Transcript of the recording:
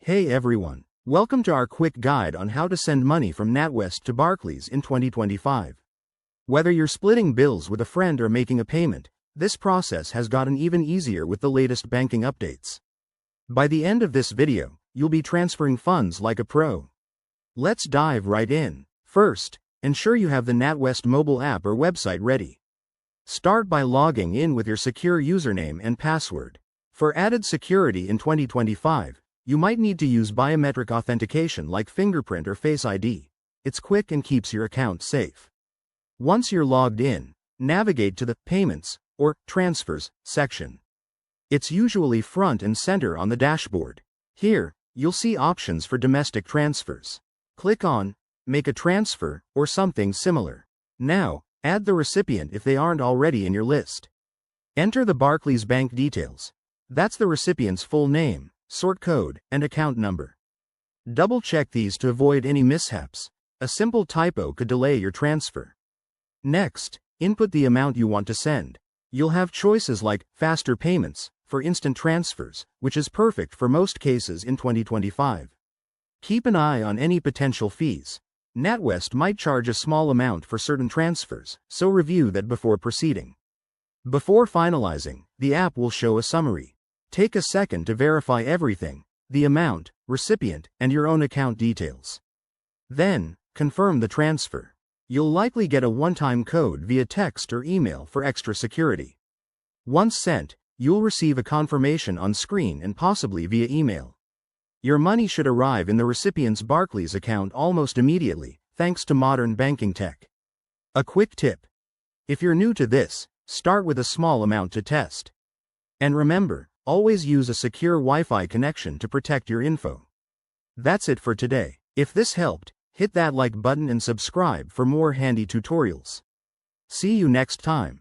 Hey everyone, welcome to our quick guide on how to send money from NatWest to Barclays in 2025. Whether you're splitting bills with a friend or making a payment, this process has gotten even easier with the latest banking updates. By the end of this video, you'll be transferring funds like a pro. Let's dive right in. First, ensure you have the NatWest mobile app or website ready. Start by logging in with your secure username and password. For added security in 2025, you might need to use biometric authentication like fingerprint or Face ID. It's quick and keeps your account safe. Once you're logged in, navigate to the Payments or Transfers section. It's usually front and center on the dashboard. Here, you'll see options for domestic transfers. Click on Make a Transfer or something similar. Now, add the recipient if they aren't already in your list. Enter the Barclays bank details. That's the recipient's full name, sort code, and account number. Double-check these to avoid any mishaps. A simple typo could delay your transfer. Next, input the amount you want to send. You'll have choices like faster payments for instant transfers, which is perfect for most cases in 2025. Keep an eye on any potential fees. NatWest might charge a small amount for certain transfers, so review that before proceeding. Before finalizing, the app will show a summary. Take a second to verify everything: the amount, recipient, and your own account details. Then, confirm the transfer. You'll likely get a one-time code via text or email for extra security. Once sent, you'll receive a confirmation on screen and possibly via email. Your money should arrive in the recipient's Barclays account almost immediately, thanks to modern banking tech. A quick tip: if you're new to this, start with a small amount to test. And remember, always use a secure Wi-Fi connection to protect your info. That's it for today. If this helped, hit that like button and subscribe for more handy tutorials. See you next time.